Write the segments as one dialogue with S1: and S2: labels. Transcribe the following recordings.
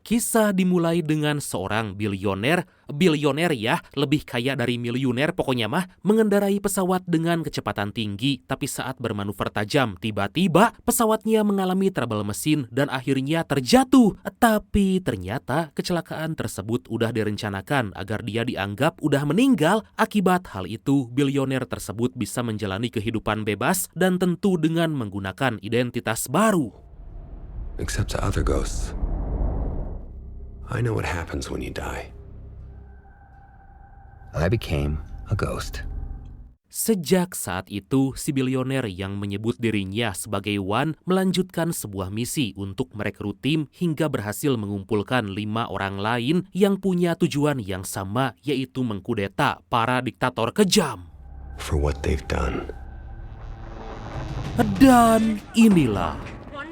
S1: Kisah dimulai dengan seorang bilioner ya, lebih kaya dari miliuner pokoknya mah, mengendarai pesawat dengan kecepatan tinggi, tapi saat bermanuver tajam, tiba-tiba pesawatnya mengalami trouble mesin dan akhirnya terjatuh. Tapi ternyata kecelakaan tersebut udah direncanakan agar dia dianggap udah meninggal. Akibat hal itu, bilioner tersebut bisa menjalani kehidupan bebas dan tentu dengan menggunakan identitas baru.
S2: Except to other ghosts. I know what happens when you die. I became a ghost.
S1: Sejak saat itu, si bilioner yang menyebut dirinya sebagai Wan melanjutkan sebuah misi untuk merekrut tim hingga berhasil mengumpulkan 5 orang lain yang punya tujuan yang sama, yaitu mengkudeta para diktator kejam.
S2: For what they've done.
S1: Dan inilah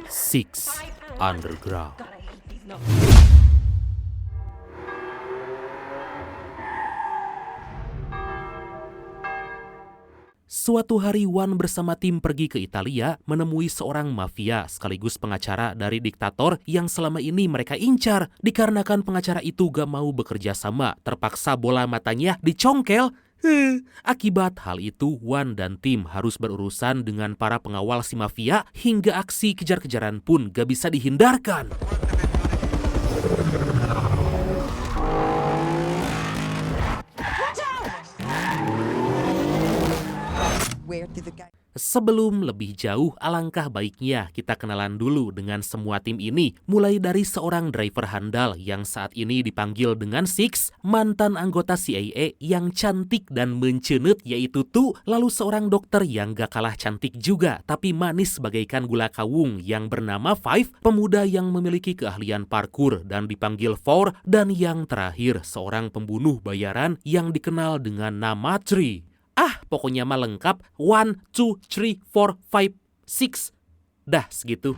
S1: Six Underground. Suatu hari Wan bersama tim pergi ke Italia menemui seorang mafia sekaligus pengacara dari diktator yang selama ini mereka incar. Dikarenakan pengacara itu gak mau bekerja sama, terpaksa bola matanya dicongkel. Akibat hal itu, Wan dan tim harus berurusan dengan para pengawal si mafia hingga aksi kejar-kejaran pun gak bisa dihindarkan. Sebelum lebih jauh, alangkah baiknya kita kenalan dulu dengan semua tim ini. Mulai dari seorang driver handal yang saat ini dipanggil dengan Six, mantan anggota CIA yang cantik dan mencenut yaitu Tu, lalu seorang dokter yang gak kalah cantik juga, tapi manis bagaikan gula kawung yang bernama Five, pemuda yang memiliki keahlian parkur dan dipanggil Four, dan yang terakhir seorang pembunuh bayaran yang dikenal dengan nama Tree. Pokoknya mah lengkap 1, 2, 3, 4, 5, 6. Dah segitu.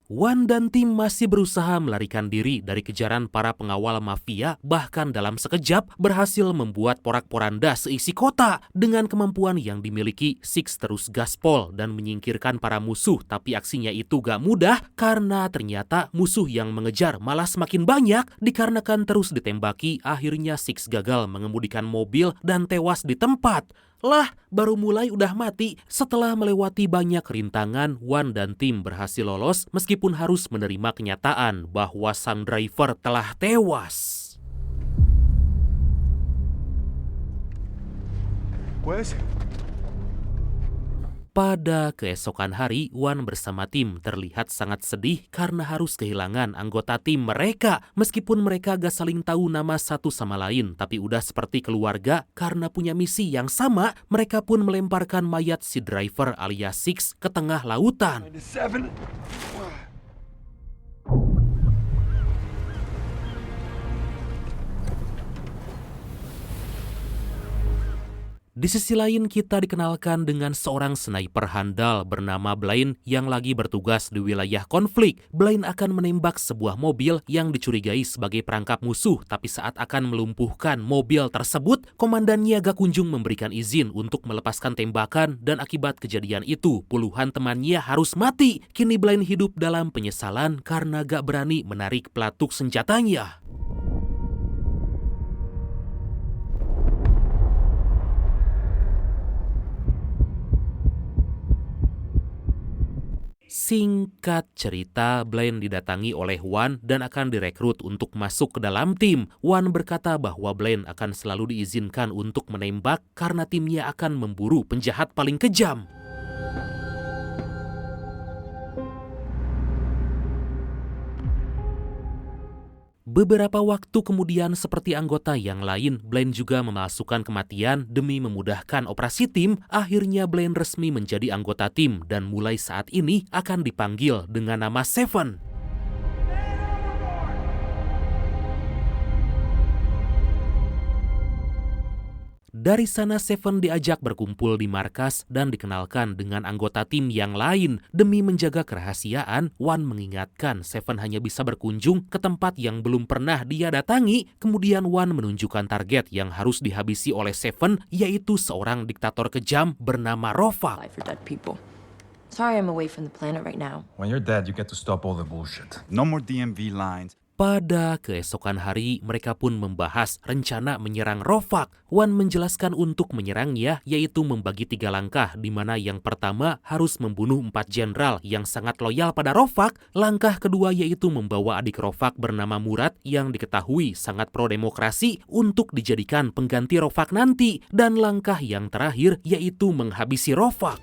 S1: Wan dan tim masih berusaha melarikan diri dari kejaran para pengawal mafia, bahkan dalam sekejap berhasil membuat porak-poranda seisi kota. Dengan kemampuan yang dimiliki, Six terus gaspol dan menyingkirkan para musuh, tapi aksinya itu gak mudah karena ternyata musuh yang mengejar malah semakin banyak. Dikarenakan terus ditembaki, akhirnya Six gagal mengemudikan mobil dan tewas di tempat. Lah, baru mulai udah mati. Setelah melewati banyak rintangan, Wan dan tim berhasil lolos meskipun harus menerima kenyataan bahwa sang driver telah tewas. Pada keesokan hari, Wan bersama tim terlihat sangat sedih karena harus kehilangan anggota tim mereka. Meskipun mereka gak saling tahu nama satu sama lain, tapi udah seperti keluarga karena punya misi yang sama. Mereka pun melemparkan mayat si driver alias Six ke tengah lautan. Di sisi lain kita dikenalkan dengan seorang sniper handal bernama Blaine yang lagi bertugas di wilayah konflik. Blaine akan menembak sebuah mobil yang dicurigai sebagai perangkap musuh, tapi saat akan melumpuhkan mobil tersebut, komandannya gak kunjung memberikan izin untuk melepaskan tembakan dan akibat kejadian itu puluhan temannya harus mati. Kini Blaine hidup dalam penyesalan karena gak berani menarik pelatuk senjatanya. Singkat cerita, Blaine didatangi oleh Wan dan akan direkrut untuk masuk ke dalam tim. Wan berkata bahwa Blaine akan selalu diizinkan untuk menembak karena timnya akan memburu penjahat paling kejam. Beberapa waktu kemudian, seperti anggota yang lain, Blaine juga memasukkan kematian demi memudahkan operasi tim. Akhirnya Blaine resmi menjadi anggota tim dan mulai saat ini akan dipanggil dengan nama Seven. Dari sana Seven diajak berkumpul di markas dan dikenalkan dengan anggota tim yang lain. Demi menjaga kerahasiaan, Wan mengingatkan Seven hanya bisa berkunjung ke tempat yang belum pernah dia datangi. Kemudian Wan menunjukkan target yang harus dihabisi oleh Seven, yaitu seorang diktator kejam bernama Rovak.
S3: Sorry, I'm away from the planet right now.
S4: When you're dead, you get to stop all the bullshit. No more DMV lines.
S1: Pada keesokan hari, mereka pun membahas rencana menyerang Rovak. Wan menjelaskan untuk menyerangnya, yaitu membagi 3 langkah, di mana yang pertama harus membunuh 4 jenderal yang sangat loyal pada Rovak. Langkah kedua yaitu membawa adik Rovak bernama Murad yang diketahui sangat pro-demokrasi untuk dijadikan pengganti Rovak nanti. Dan langkah yang terakhir yaitu menghabisi Rovak.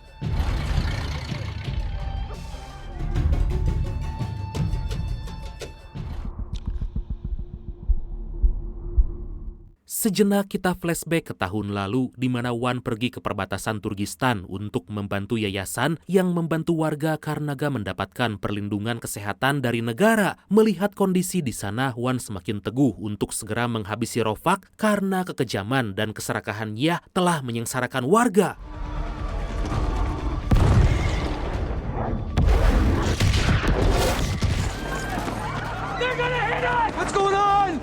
S1: Sejenak kita flashback ke tahun lalu di mana Wan pergi ke perbatasan Turkistan untuk membantu yayasan yang membantu warga Karnaga mendapatkan perlindungan kesehatan dari negara. Melihat kondisi di sana, Wan semakin teguh untuk segera menghabisi Rovak karena kekejaman dan keserakahannya telah menyengsarakan warga.
S4: What's going on?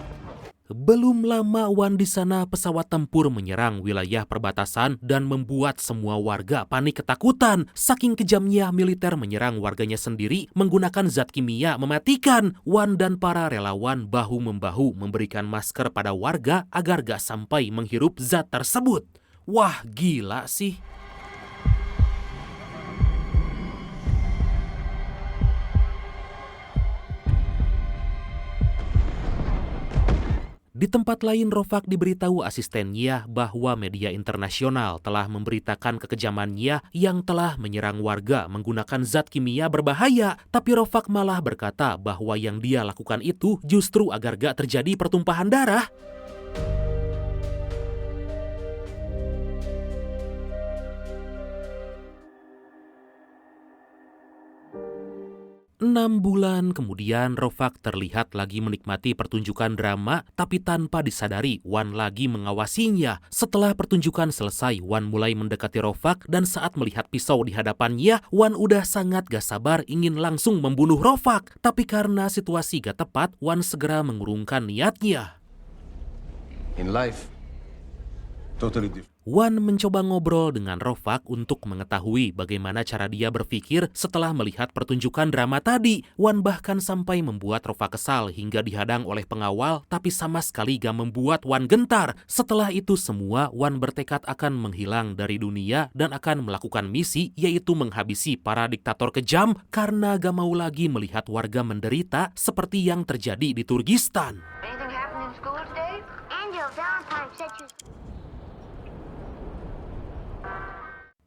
S1: Belum lama Wan di sana, pesawat tempur menyerang wilayah perbatasan dan membuat semua warga panik ketakutan. Saking kejamnya, militer menyerang warganya sendiri menggunakan zat kimia mematikan. Wan dan para relawan bahu-membahu memberikan masker pada warga agar gak sampai menghirup zat tersebut. Wah, gila sih. Di tempat lain, Rovak diberitahu asistennya bahwa media internasional telah memberitakan kekejamannya yang telah menyerang warga menggunakan zat kimia berbahaya. Tapi Rovak malah berkata bahwa yang dia lakukan itu justru agar gak terjadi pertumpahan darah. 6 bulan kemudian, Rovak terlihat lagi menikmati pertunjukan drama, tapi tanpa disadari Wan lagi mengawasinya. Setelah pertunjukan selesai, Wan mulai mendekati Rovak dan saat melihat pisau di hadapannya, Wan udah sangat gak sabar ingin langsung membunuh Rovak. Tapi karena situasi gak tepat, Wan segera mengurungkan niatnya.
S4: In life, totally different.
S1: Wan mencoba ngobrol dengan Rovak untuk mengetahui bagaimana cara dia berpikir setelah melihat pertunjukan drama tadi. Wan bahkan sampai membuat Rovak kesal hingga dihadang oleh pengawal, tapi sama sekali gak membuat Wan gentar. Setelah itu semua, Wan bertekad akan menghilang dari dunia dan akan melakukan misi, yaitu menghabisi para diktator kejam karena gak mau lagi melihat warga menderita seperti yang terjadi di Turkistan.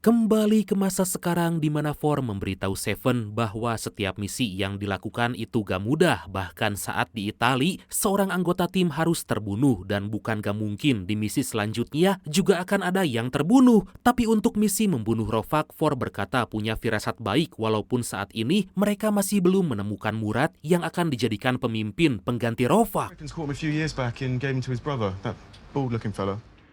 S1: Kembali ke masa sekarang di mana Four memberitahu Seven bahwa setiap misi yang dilakukan itu gak mudah. Bahkan saat di Itali, seorang anggota tim harus terbunuh dan bukan gak mungkin di misi selanjutnya juga akan ada yang terbunuh. Tapi untuk misi membunuh Rovak, Four berkata punya firasat baik walaupun saat ini mereka masih belum menemukan Murad yang akan dijadikan pemimpin pengganti Rovak.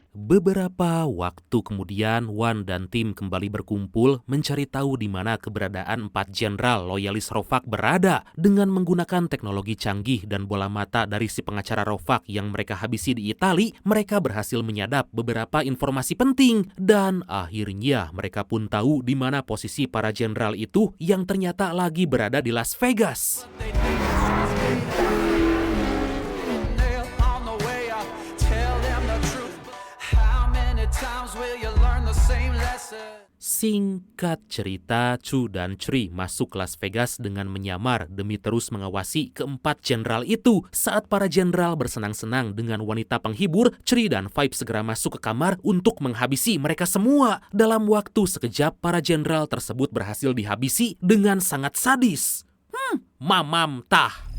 S1: Beberapa waktu kemudian, Wan dan tim kembali berkumpul mencari tahu di mana keberadaan 4 jenderal loyalis Rovak berada. Dengan menggunakan teknologi canggih dan bola mata dari si pengacara Rovak yang mereka habisi di Itali, mereka berhasil menyadap beberapa informasi penting. Dan akhirnya mereka pun tahu di mana posisi para jenderal itu yang ternyata lagi berada di Las Vegas. Singkat cerita, Chu dan Chri masuk Las Vegas dengan menyamar demi terus mengawasi keempat jenderal itu. Saat para jenderal bersenang-senang dengan wanita penghibur, Chri dan Five segera masuk ke kamar untuk menghabisi mereka semua. Dalam waktu sekejap, para jenderal tersebut berhasil dihabisi dengan sangat sadis. Mamam tah.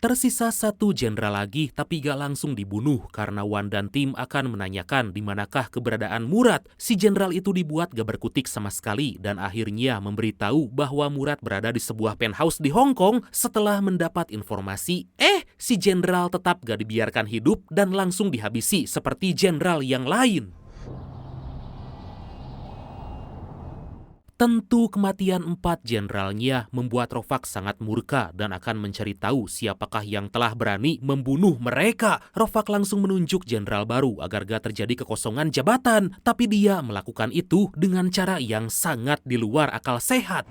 S1: Tersisa satu jenderal lagi, tapi gak langsung dibunuh karena Wan dan tim akan menanyakan di manakah keberadaan Murad. Si jenderal itu dibuat gak berkutik sama sekali dan akhirnya memberitahu bahwa Murad berada di sebuah penthouse di Hong Kong. Setelah mendapat informasi, si jenderal tetap gak dibiarkan hidup dan langsung dihabisi seperti jenderal yang lain. Tentu kematian 4 jenderalnya membuat Rofak sangat murka dan akan mencari tahu siapakah yang telah berani membunuh mereka. Rofak langsung menunjuk jenderal baru agar gak terjadi kekosongan jabatan, tapi dia melakukan itu dengan cara yang sangat di luar akal sehat.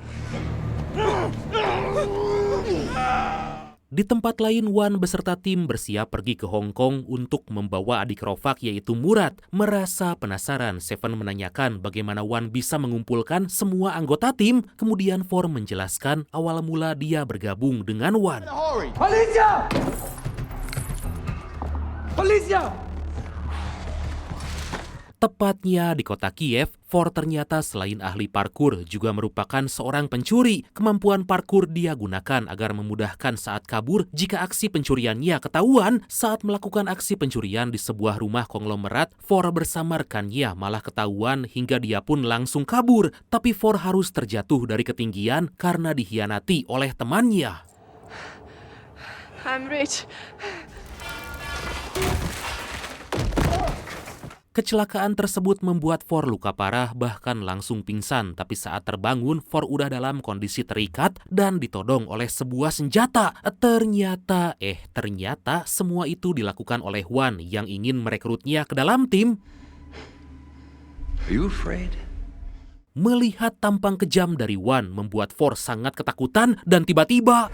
S1: Di tempat lain, Wan beserta tim bersiap pergi ke Hong Kong untuk membawa adik Rofak yaitu Murad. Merasa penasaran, Seven menanyakan bagaimana Wan bisa mengumpulkan semua anggota tim. Kemudian Four menjelaskan awal mula dia bergabung dengan Wan.
S5: Policia! Policia!
S1: Tepatnya di kota Kiev, Four ternyata selain ahli parkur juga merupakan seorang pencuri. Kemampuan parkur dia gunakan agar memudahkan saat kabur jika aksi pencuriannya ketahuan. Saat melakukan aksi pencurian di sebuah rumah konglomerat, Four bersama rekannya malah ketahuan hingga dia pun langsung kabur. Tapi Four harus terjatuh dari ketinggian karena dikhianati oleh temannya.
S6: I'm rich.
S1: Kecelakaan tersebut membuat Four luka parah bahkan langsung pingsan, tapi saat terbangun Four udah dalam kondisi terikat dan ditodong oleh sebuah senjata. Ternyata semua itu dilakukan oleh Wan yang ingin merekrutnya ke dalam tim.
S2: Are you afraid?
S1: Melihat tampang kejam dari Wan membuat Four sangat ketakutan dan tiba-tiba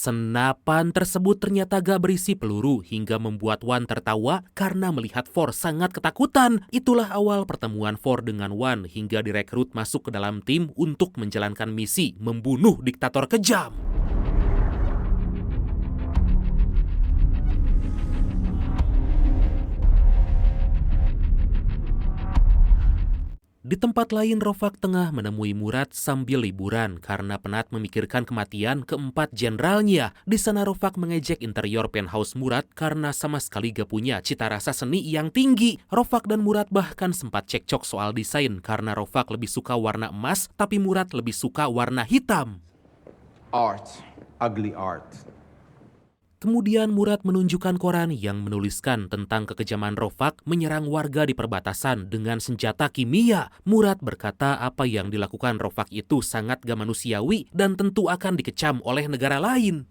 S1: senapan tersebut ternyata gak berisi peluru hingga membuat Wan tertawa karena melihat Four sangat ketakutan. Itulah awal pertemuan Four dengan Wan hingga direkrut masuk ke dalam tim untuk menjalankan misi membunuh diktator kejam. Di tempat lain, Rofak tengah menemui Murad sambil liburan karena penat memikirkan kematian keempat jenderalnya. Di sana Rofak mengejek interior penthouse Murad karena sama sekali gak punya cita rasa seni yang tinggi. Rofak dan Murad bahkan sempat cekcok soal desain karena Rofak lebih suka warna emas, tapi Murad lebih suka warna hitam.
S5: Art. Ugly art.
S1: Kemudian Murad menunjukkan koran yang menuliskan tentang kekejaman Rofak menyerang warga di perbatasan dengan senjata kimia. Murad berkata apa yang dilakukan Rofak itu sangat gak manusiawi dan tentu akan dikecam oleh negara lain.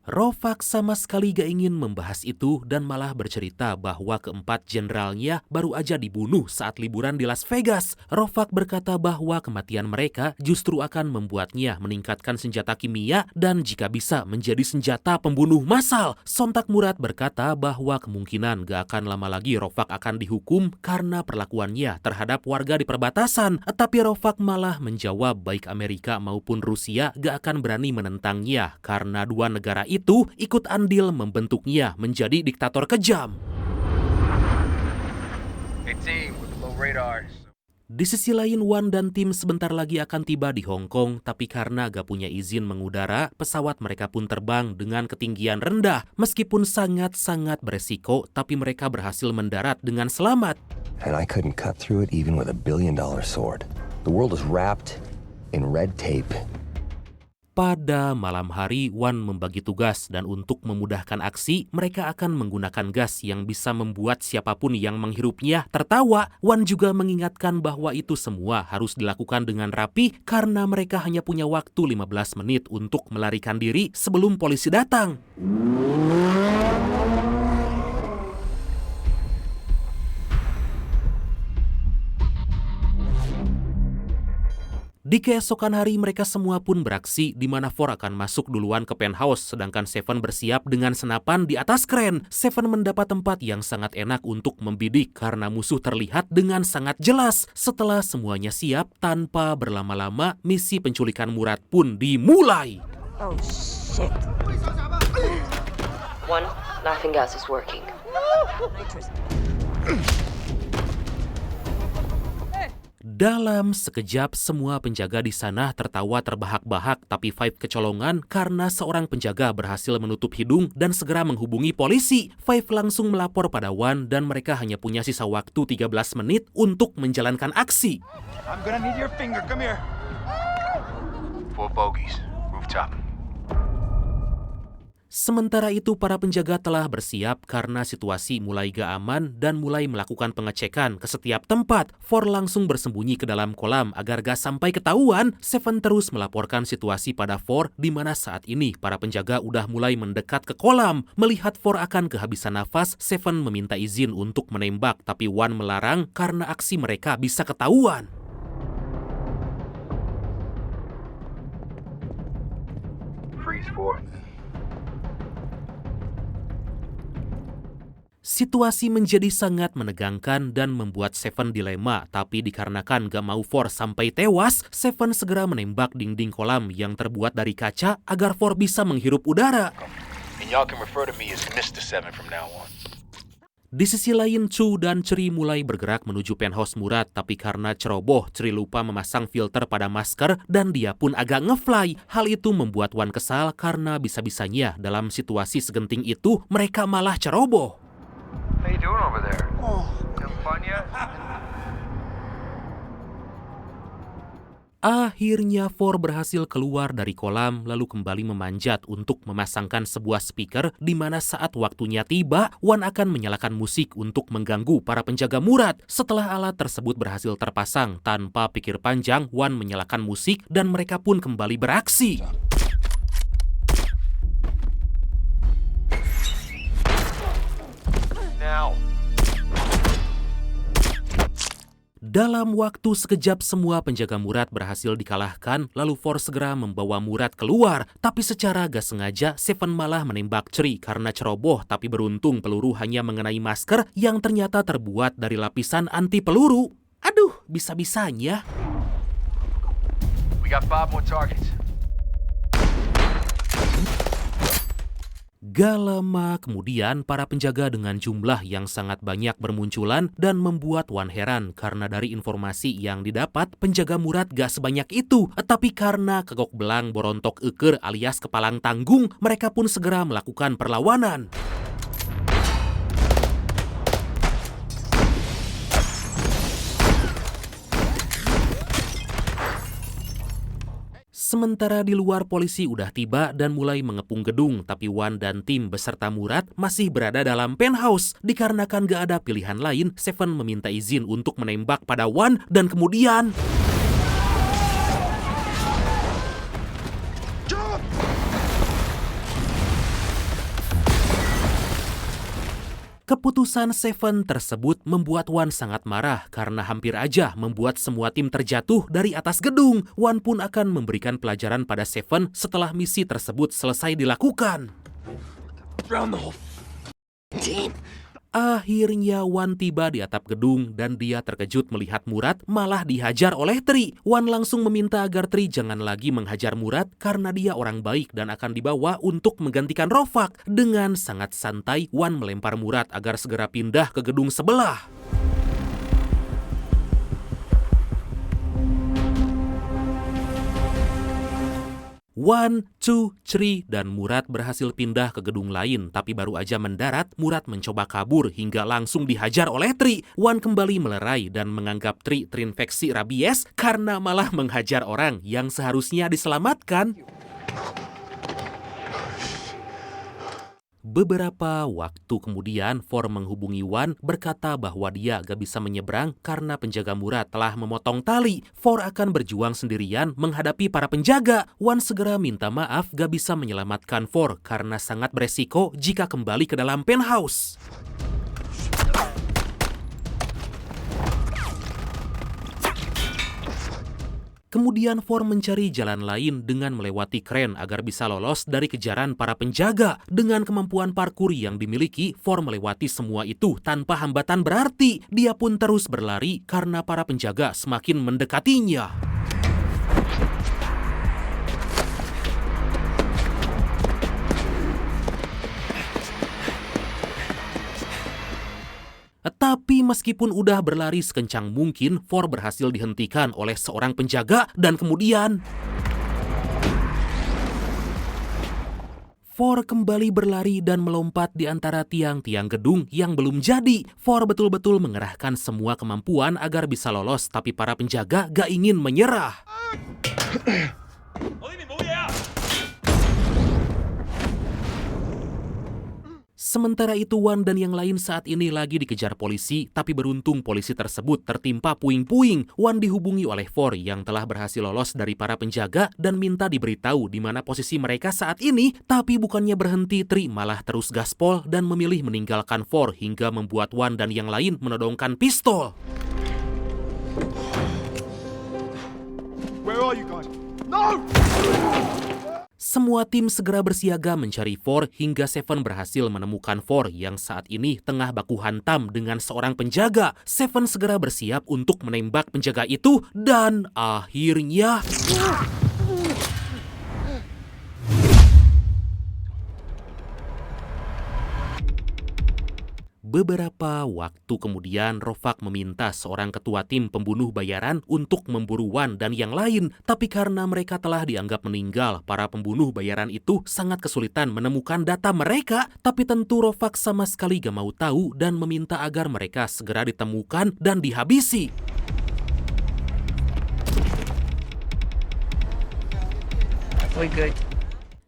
S1: Rofak sama sekali gak ingin membahas itu dan malah bercerita bahwa keempat jenderalnya baru aja dibunuh saat liburan di Las Vegas. Rofak berkata bahwa kematian mereka justru akan membuatnya meningkatkan senjata kimia dan jika bisa menjadi senjata pembunuh massal. Sontak Murad berkata bahwa kemungkinan gak akan lama lagi Rofak akan dihukum karena perlakuannya terhadap warga di perbatasan. Tapi Rofak malah menjawab baik Amerika maupun Rusia gak akan berani menentangnya karena dua negara itu ikut andil membentuknya menjadi diktator kejam. Di sisi lain, Wan dan tim sebentar lagi akan tiba di Hong Kong, tapi karena gak punya izin mengudara, pesawat mereka pun terbang dengan ketinggian rendah. Meskipun sangat-sangat beresiko, tapi mereka berhasil mendarat dengan selamat.
S7: And I couldn't cut through it even with a $1 billion sword. The world is wrapped in red tape.
S1: Pada malam hari, Wan membagi tugas dan untuk memudahkan aksi, mereka akan menggunakan gas yang bisa membuat siapapun yang menghirupnya tertawa. Wan juga mengingatkan bahwa itu semua harus dilakukan dengan rapi karena mereka hanya punya waktu 15 menit untuk melarikan diri sebelum polisi datang. Di keesokan hari mereka semua pun beraksi di mana Four akan masuk duluan ke penthouse sedangkan Seven bersiap dengan senapan di atas kren. Seven mendapat tempat yang sangat enak untuk membidik karena musuh terlihat dengan sangat jelas. Setelah semuanya siap, tanpa berlama-lama misi penculikan Murad pun dimulai.
S3: Oh, shit. One, laughing gas is working.
S1: Dalam sekejap, semua penjaga di sana tertawa terbahak-bahak, tapi Five kecolongan karena seorang penjaga berhasil menutup hidung dan segera menghubungi polisi. Five langsung melapor pada One dan mereka hanya punya sisa waktu 13 menit untuk menjalankan aksi.
S4: I'm gonna need your finger. Come here. 4 bogeys. Rooftop.
S1: Sementara itu para penjaga telah bersiap karena situasi mulai gak aman dan mulai melakukan pengecekan ke setiap tempat. Four langsung bersembunyi ke dalam kolam agar gak sampai ketahuan. Seven terus melaporkan situasi pada Four di mana saat ini para penjaga udah mulai mendekat ke kolam. Melihat Four akan kehabisan nafas, Seven meminta izin untuk menembak tapi One melarang karena aksi mereka bisa ketahuan.
S4: Freeze 4.
S1: Situasi menjadi sangat menegangkan dan membuat Seven dilema, tapi dikarenakan gak mau Four sampai tewas, Seven segera menembak dinding kolam yang terbuat dari kaca agar Four bisa menghirup udara.
S8: And y'all can refer to me as Mr. Seven from now on.
S1: Di sisi lain, Chu dan Ceri mulai bergerak menuju penthouse Murad, tapi karena ceroboh, Ceri lupa memasang filter pada masker dan dia pun agak ngefly. Hal itu membuat Wan kesal karena bisa-bisanya dalam situasi segenting itu mereka malah ceroboh.
S8: How you doing over there? Having fun yet?
S1: Akhirnya Four berhasil keluar dari kolam lalu kembali memanjat untuk memasangkan sebuah speaker di mana saat waktunya tiba, Wan akan menyalakan musik untuk mengganggu para penjaga Murad. Setelah alat tersebut berhasil terpasang, tanpa pikir panjang, Wan menyalakan musik dan mereka pun kembali beraksi.
S8: Now.
S1: Dalam waktu sekejap semua penjaga Murad berhasil dikalahkan, lalu Four segera membawa Murad keluar. Tapi secara gak sengaja, Seven malah menembak Ceri karena ceroboh, tapi beruntung peluru hanya mengenai masker yang ternyata terbuat dari lapisan anti peluru. Aduh, bisa-bisanya.
S8: We got 5 more targets.
S1: Gak lama kemudian, para penjaga dengan jumlah yang sangat banyak bermunculan dan membuat Wan heran karena dari informasi yang didapat, penjaga Murad gak sebanyak itu. Tapi karena kegok belang borontok eker alias kepalang tanggung, mereka pun segera melakukan perlawanan. Sementara di luar polisi udah tiba dan mulai mengepung gedung, tapi Wan dan tim beserta Murad masih berada dalam penthouse. Dikarenakan gak ada pilihan lain, Seven meminta izin untuk menembak pada Wan dan kemudian... Keputusan Seven tersebut membuat Wan sangat marah karena hampir aja membuat semua tim terjatuh dari atas gedung. Wan pun akan memberikan pelajaran pada Seven setelah misi tersebut selesai dilakukan. Akhirnya Wan tiba di atap gedung dan dia terkejut melihat Murad malah dihajar oleh Tri. Wan langsung meminta agar Tri jangan lagi menghajar Murad karena dia orang baik dan akan dibawa untuk menggantikan Rofak. Dengan sangat santai, Wan melempar Murad agar segera pindah ke gedung sebelah. Wan, Chu, Ceri, dan Murad berhasil pindah ke gedung lain, tapi baru aja mendarat, Murad mencoba kabur hingga langsung dihajar oleh Tri. Wan kembali melerai dan menganggap Tri terinfeksi rabies karena malah menghajar orang yang seharusnya diselamatkan. Beberapa waktu kemudian, Four menghubungi Wan berkata bahwa dia gak bisa menyeberang karena penjaga Murad telah memotong tali. Four akan berjuang sendirian menghadapi para penjaga. Wan segera minta maaf gak bisa menyelamatkan Four karena sangat beresiko jika kembali ke dalam penthouse. Kemudian For mencari jalan lain dengan melewati kren agar bisa lolos dari kejaran para penjaga. Dengan kemampuan parkur yang dimiliki, For melewati semua itu tanpa hambatan berarti. Dia pun terus berlari karena para penjaga semakin mendekatinya. Tapi meskipun udah berlari sekencang mungkin, For berhasil dihentikan oleh seorang penjaga dan kemudian For kembali berlari dan melompat di antara tiang-tiang gedung yang belum jadi. For betul-betul mengerahkan semua kemampuan agar bisa lolos, tapi para penjaga gak ingin menyerah. Sementara itu Wan dan yang lain saat ini lagi dikejar polisi, tapi beruntung polisi tersebut tertimpa puing-puing. Wan dihubungi oleh For yang telah berhasil lolos dari para penjaga dan minta diberitahu di mana posisi mereka saat ini, tapi bukannya berhenti, Tri malah terus gaspol dan memilih meninggalkan For hingga membuat Wan dan yang lain menodongkan pistol.
S4: Where are you guys? No!
S1: Semua tim segera bersiaga mencari For hingga Seven berhasil menemukan For yang saat ini tengah baku hantam dengan seorang penjaga. Seven segera bersiap untuk menembak penjaga itu dan akhirnya... Beberapa waktu kemudian, Rofak meminta seorang ketua tim pembunuh bayaran untuk memburu Wan dan yang lain. Tapi karena mereka telah dianggap meninggal, para pembunuh bayaran itu sangat kesulitan menemukan data mereka. Tapi tentu Rofak sama sekali gak mau tahu dan meminta agar mereka segera ditemukan dan dihabisi.
S6: We're good.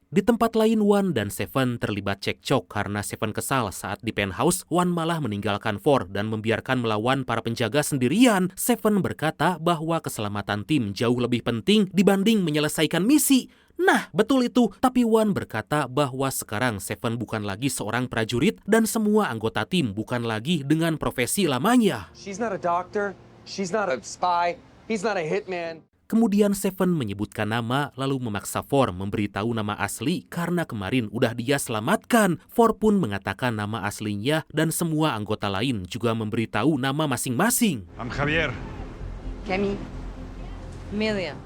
S1: Di tempat lain, Wan dan Seven terlibat cekcok karena Seven kesal saat di penthouse, Wan malah meninggalkan For dan membiarkan melawan para penjaga sendirian. Seven berkata bahwa keselamatan tim jauh lebih penting dibanding menyelesaikan misi. Nah, betul itu. Tapi Wan berkata bahwa sekarang Seven bukan lagi seorang prajurit dan semua anggota tim bukan lagi dengan profesi lamanya.
S5: She's not a doctor. She's not a spy. He's not a hitman.
S1: Kemudian Seven menyebutkan nama lalu memaksa For memberitahu nama asli karena kemarin udah dia selamatkan. For pun mengatakan nama aslinya dan semua anggota lain juga memberitahu nama masing-masing.
S4: I'm Javier.
S3: Kemi. Amelia.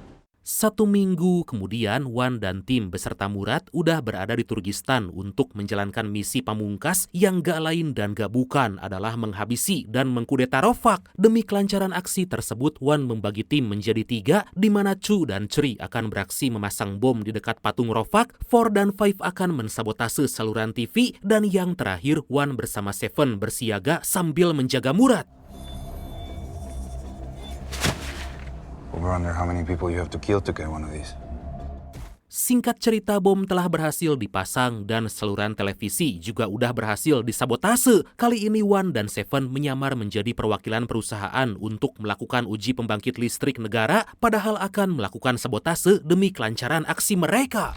S1: 1 minggu kemudian, Wan dan tim beserta Murad udah berada di Turkistan untuk menjalankan misi pamungkas yang gak lain dan gak bukan adalah menghabisi dan mengkudeta Rofak. Demi kelancaran aksi tersebut, Wan membagi tim menjadi 3, di mana Chu dan Chri akan beraksi memasang bom di dekat patung Rofak, 4 dan 5 akan mensabotase saluran TV, dan yang terakhir Wan bersama Seven bersiaga sambil menjaga Murad.
S9: Over under how many people you have to kill to get one of these.
S1: Singkat cerita, bom telah berhasil dipasang dan saluran televisi juga udah berhasil disabotase. Kali ini Wan dan Seven menyamar menjadi perwakilan perusahaan untuk melakukan uji pembangkit listrik negara, padahal akan melakukan sabotase demi kelancaran aksi mereka.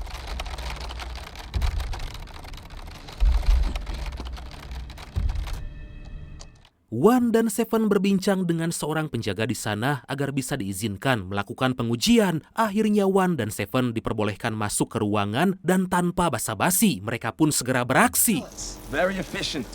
S1: Wan dan Seven berbincang dengan seorang penjaga di sana agar bisa diizinkan melakukan pengujian. Akhirnya Wan dan Seven diperbolehkan masuk ke ruangan dan tanpa basa-basi mereka pun segera beraksi.
S5: Very efficient.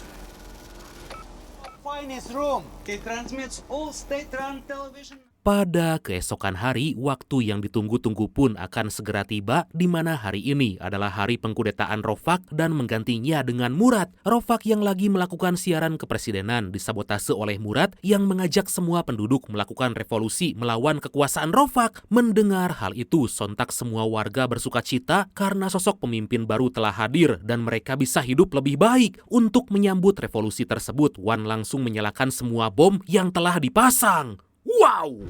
S10: Finest room. It transmits all state-run television.
S1: Pada keesokan hari, waktu yang ditunggu-tunggu pun akan segera tiba, di mana hari ini adalah hari pengkudetaan Rofak dan menggantinya dengan Murad. Rofak yang lagi melakukan siaran kepresidenan disabotase oleh Murad yang mengajak semua penduduk melakukan revolusi melawan kekuasaan Rofak. Mendengar hal itu, sontak semua warga bersukacita karena sosok pemimpin baru telah hadir dan mereka bisa hidup lebih baik. Untuk menyambut revolusi tersebut, Wan langsung menyalakan semua bom yang telah dipasang. Wow!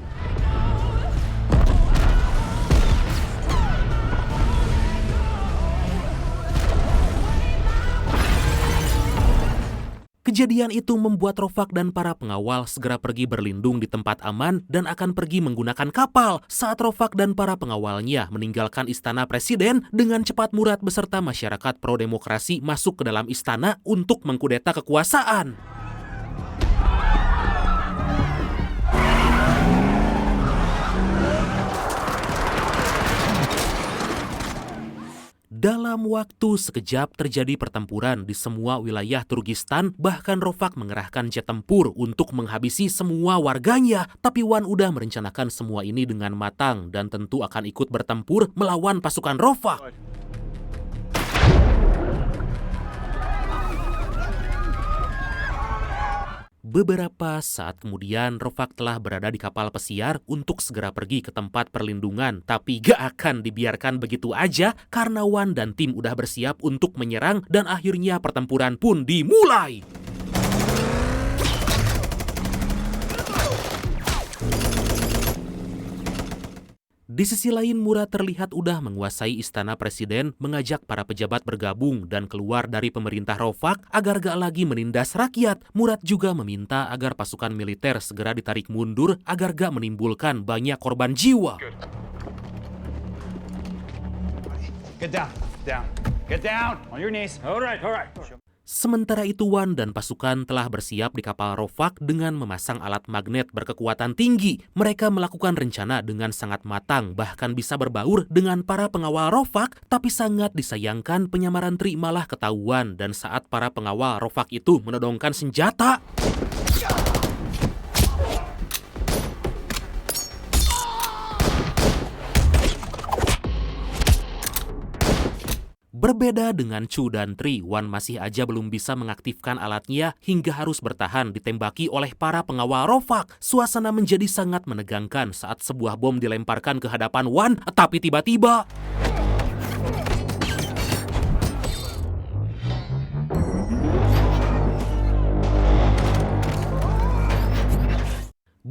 S1: Kejadian itu membuat Rofak dan para pengawal segera pergi berlindung di tempat aman dan akan pergi menggunakan kapal. Saat Rofak dan para pengawalnya meninggalkan istana presiden, dengan cepat Murad beserta masyarakat pro-demokrasi masuk ke dalam istana untuk mengkudeta kekuasaan. Dalam waktu sekejap terjadi pertempuran di semua wilayah Turkistan, bahkan Rofak mengerahkan jet tempur untuk menghabisi semua warganya. Tapi Wan udah merencanakan semua ini dengan matang dan tentu akan ikut bertempur melawan pasukan Rofak. Beberapa saat kemudian, Rofak telah berada di kapal pesiar untuk segera pergi ke tempat perlindungan. Tapi gak akan dibiarkan begitu aja karena Wan dan tim udah bersiap untuk menyerang dan akhirnya pertempuran pun dimulai. Di sisi lain, Murad terlihat udah menguasai istana presiden, mengajak para pejabat bergabung dan keluar dari pemerintah Rofak agar gak lagi menindas rakyat. Murad juga meminta agar pasukan militer segera ditarik mundur agar gak menimbulkan banyak korban jiwa.
S10: Get down, down. Get down on your knees. All right, all right.
S1: Sementara itu, Wan dan pasukan telah bersiap di kapal Rofak dengan memasang alat magnet berkekuatan tinggi. Mereka melakukan rencana dengan sangat matang, bahkan bisa berbaur dengan para pengawal Rofak. Tapi sangat disayangkan penyamaran Tri malah ketahuan dan saat para pengawal Rofak itu menodongkan senjata, berbeda dengan Chu dan Tri, Wan masih aja belum bisa mengaktifkan alatnya hingga harus bertahan ditembaki oleh para pengawal Rofak. Suasana menjadi sangat menegangkan saat sebuah bom dilemparkan ke hadapan Wan, tapi tiba-tiba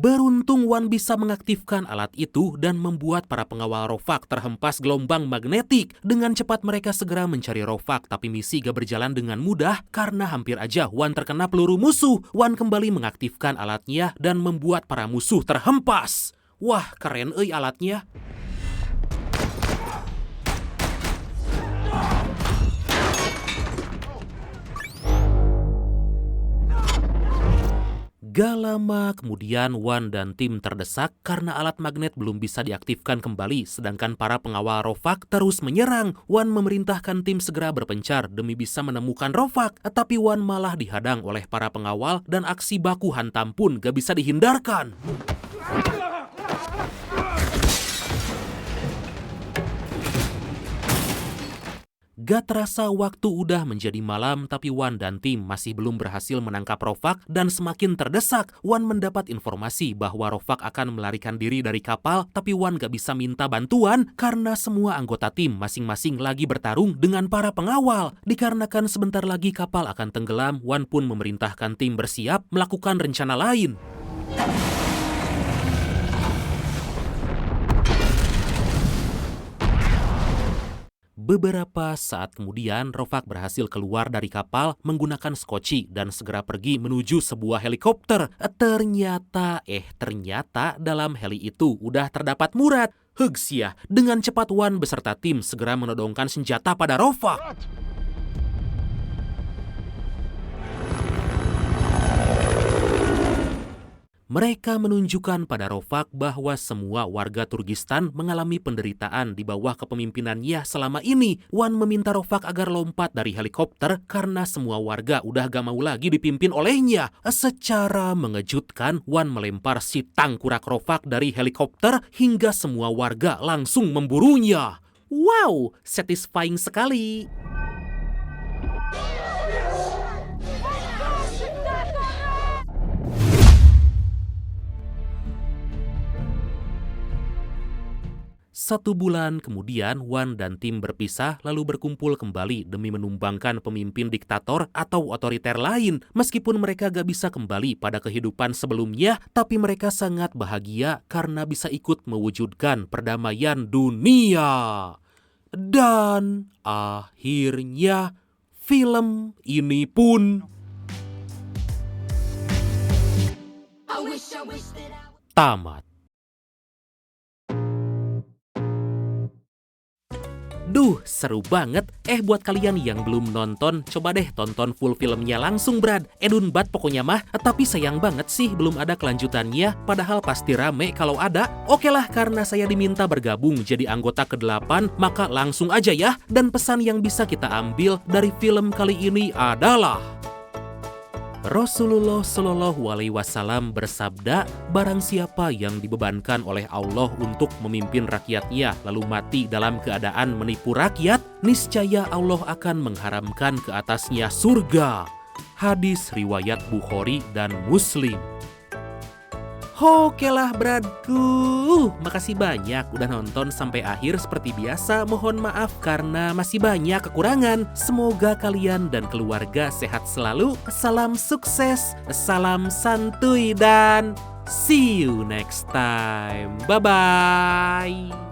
S1: beruntung Wan bisa mengaktifkan alat itu dan membuat para pengawal Rofak terhempas gelombang magnetik. Dengan cepat mereka segera mencari Rofak, tapi misi gak berjalan dengan mudah karena hampir aja Wan terkena peluru musuh. Wan kembali mengaktifkan alatnya dan membuat para musuh terhempas. Wah, keren alatnya. Gak lama kemudian Wan dan tim terdesak karena alat magnet belum bisa diaktifkan kembali, sedangkan para pengawal Rofak terus menyerang. Wan memerintahkan tim segera berpencar demi bisa menemukan Rofak, tapi Wan malah dihadang oleh para pengawal dan aksi baku hantam pun gak bisa dihindarkan. Gak terasa waktu udah menjadi malam, tapi Wan dan tim masih belum berhasil menangkap Rofak dan semakin terdesak. Wan mendapat informasi bahwa Rofak akan melarikan diri dari kapal, tapi Wan gak bisa minta bantuan karena semua anggota tim masing-masing lagi bertarung dengan para pengawal. Dikarenakan sebentar lagi kapal akan tenggelam, Wan pun memerintahkan tim bersiap melakukan rencana lain. Beberapa saat kemudian, Rofak berhasil keluar dari kapal menggunakan skoci dan segera pergi menuju sebuah helikopter. Ternyata dalam heli itu udah terdapat Murad. Hegsia, dengan cepat Wan beserta tim segera menodongkan senjata pada Rofak. Mereka menunjukkan pada Rofak bahwa semua warga Turkistan mengalami penderitaan di bawah kepemimpinannya selama ini. Wan meminta Rofak agar lompat dari helikopter karena semua warga udah gak mau lagi dipimpin olehnya. Secara mengejutkan, Wan melempar si tangkurak Rofak dari helikopter hingga semua warga langsung memburunya. Wow, satisfying sekali. Satu bulan kemudian, Wan dan tim berpisah lalu berkumpul kembali demi menumbangkan pemimpin diktator atau otoriter lain. Meskipun mereka gak bisa kembali pada kehidupan sebelumnya, tapi mereka sangat bahagia karena bisa ikut mewujudkan perdamaian dunia. Dan akhirnya film ini pun tamat. Duh, seru banget. Buat kalian yang belum nonton, coba deh tonton full filmnya langsung, Brad. Edun bat pokoknya mah. Tapi sayang banget sih belum ada kelanjutannya. Padahal pasti rame kalau ada. Oke lah, karena saya diminta bergabung jadi anggota ke-8, maka langsung aja ya. Dan pesan yang bisa kita ambil dari film kali ini adalah Rasulullah Shallallahu Alaihi Wasallam bersabda, barang siapa yang dibebankan oleh Allah untuk memimpin rakyatnya lalu mati dalam keadaan menipu rakyat, niscaya Allah akan mengharamkan ke atasnya surga. Hadis riwayat Bukhari dan Muslim. Oke lah bradku, makasih banyak udah nonton sampai akhir. Seperti biasa mohon maaf karena masih banyak kekurangan. Semoga kalian dan keluarga sehat selalu. Salam sukses, salam santuy dan see you next time. Bye-bye.